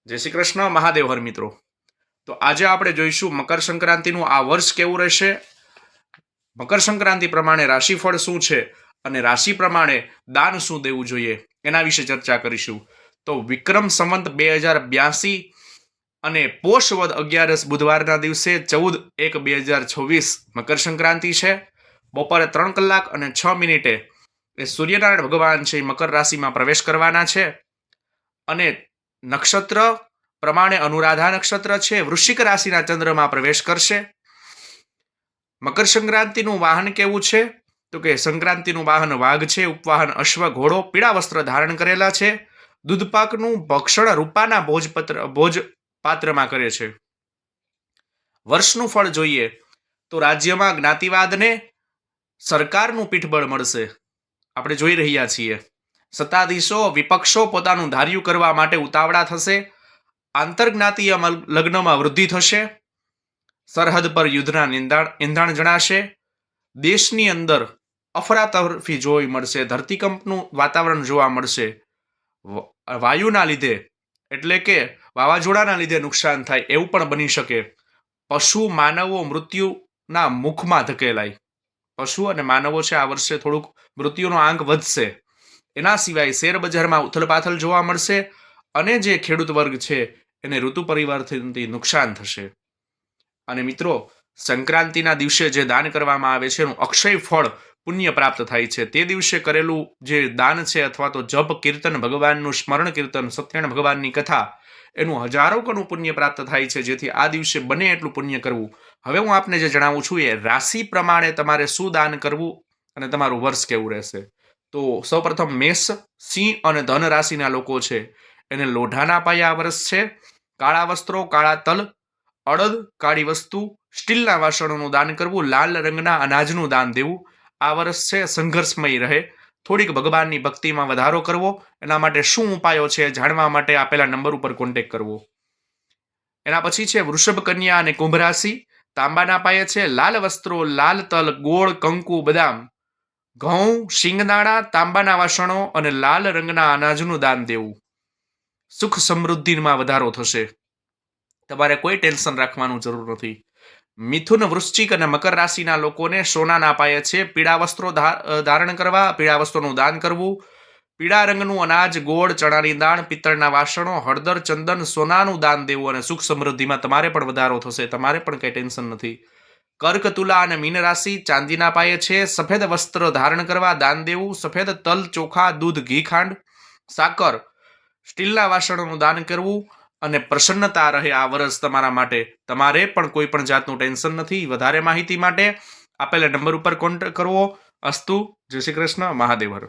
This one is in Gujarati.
જય શ્રી કૃષ્ણ મહાદેવ હર મિત્રો. તો આજે આપણે જોઈશું મકર સંક્રાંતિનું આ વર્ષ કેવું રહેશે, મકર સંક્રાંતિ પ્રમાણે રાશિફળ શું છે અને રાશિ પ્રમાણે દાન શું દેવું જોઈએ એના વિશે ચર્ચા કરીશું. તો વિક્રમ સંવંત 2082 અને પોષ વદ 11 બુધવારના દિવસે 14/1/2026 મકર સંક્રાંતિ છે. બપોરે 3 કલાક અને 6 મિનિટે એ સૂર્યનારાયણ ભગવાન છે મકર રાશિમાં પ્રવેશ કરવાના છે અને નક્ષત્ર પ્રમાણે અનુરાધા નક્ષત્ર છે વૃશ્ચિક રાશિના ચંદ્રમાં પ્રવેશ કરશે. મકર સંક્રાંતિનું વાહન કેવું છે? તો કે સંક્રાંતિનું વાહન વાઘ છે, ઉપવાહન અશ્વ, ઘોડો, પીળા વસ્ત્ર ધારણ કરેલા છે. દૂધપાકનું ભક્ષણ રૂપાના ભોજ પાત્રમાં કરે છે. વર્ષનું ફળ જોઈએ તો રાજ્યમાં જ્ઞાતિવાદને સરકારનું પીઠબળ મળશે. આપણે જોઈ રહ્યા છીએ સત્તાધીશો વિપક્ષો પોતાનું ધાર્યું કરવા માટે ઉતાવળા થશે. આંતરજ્ઞાતીય લગ્નમાં વૃદ્ધિ થશે. સરહદ પર યુદ્ધના એંધાણ જણાશે. દેશની અંદર અફરાતફરી જોઈ મળશે. ધરતીકંપનું વાતાવરણ જોવા મળશે. વાયુના લીધે એટલે કે વાવાઝોડાના લીધે નુકસાન થાય એવું પણ બની શકે. પશુ માનવો મૃત્યુના મુખમાં ધકેલાય. પશુ અને માનવો છે આ વર્ષે થોડુંક મૃત્યુનો આંક વધશે. એના સિવાય શેર બજારમાં ઉથલપાથલ જોવા મળશે અને જે ખેડૂત વર્ગ છે એને ઋતુ પરિવર્તનથી નુકસાન થશે. અને મિત્રો, સંક્રાંતિના દિવસે જે દાન કરવામાં આવે છે એનું અક્ષય ફળ પુણ્ય પ્રાપ્ત થાય છે. તે દિવસે કરેલું જે દાન છે અથવા તો જપ કીર્તન, ભગવાનનું સ્મરણ કીર્તન, સત્યનારાયણ ભગવાનની કથા, એનું હજારો ગણું પુણ્ય પ્રાપ્ત થાય છે. જેથી આ દિવસે બને એટલું પુણ્ય કરવું. હવે હું આપને જે જણાવું છું એ રાશિ પ્રમાણે તમારે શું દાન કરવું અને તમારું વર્ષ કેવું રહેશે. તો સૌપ્રથમ મેષ, સિંહ અને ધન રાશિના લોકો છે એને લોઢાના પાયા વર્ષ છે. કાળા વસ્ત્રો, કાળા તલ, અડદ, કાળી વસ્તુ, સ્ટીલના વાસણોનું દાન કરવું, લાલ રંગના અનાજનું દાન દેવું. આ વર્ષ છે સંઘર્ષમય રહે. થોડીક ભગવાનની ભક્તિમાં વધારો કરવો. એના માટે શું ઉપાયો છે જાણવા માટે આપેલા નંબર ઉપર કોન્ટેક્ટ કરવો. એના પછી છે વૃષભ, કન્યા અને કુંભ રાશિ. તાંબાના પાયે છે લાલ વસ્ત્રો, લાલ તલ, ગોળ, કંકુ, બદામ, ઘઉં, શિંગદાણા, તાંબાના વાસણો અને લાલ રંગના અનાજનું દાન દેવું. સુખ સમૃદ્ધિમાં વધારો થશે. તમારે કોઈ ટેન્શન રાખવાનું જરૂર નથી. મિથુન, વૃશ્ચિક અને મકર રાશિના લોકોને સોનાના પાયે છે પીળા વસ્ત્રો ધારણ કરવા, પીળા વસ્ત્રોનું દાન કરવું. પીળા રંગનું અનાજ, ગોળ, ચણાની દાળ, પિત્તળના વાસણો, હળદર, ચંદન, સોનાનું દાન દેવું અને સુખ સમૃદ્ધિમાં તમારે પણ વધારો થશે. તમારે પણ કંઈ ટેન્શન નથી. કર્ક, તુલા અને મીન રાશિ ચાંદીના પાયે છે સફેદ વસ્ત્ર ધારણ કરવા, દાન દેવું. સફેદ તલ, ચોખા, દૂધ, ઘી, ખાંડ, સાકર, સ્ટીલના વાસણોનું દાન કરવું અને પ્રસન્નતા રહે આ વર્ષ તમારા માટે. તમારે પણ કોઈ પણ જાતનું ટેન્શન નથી. વધારે માહિતી માટે આપેલા નંબર ઉપર કોન્ટેક્ટ કરવો. અસ્તુ. જય શ્રી કૃષ્ણ. મહાદેવ હર.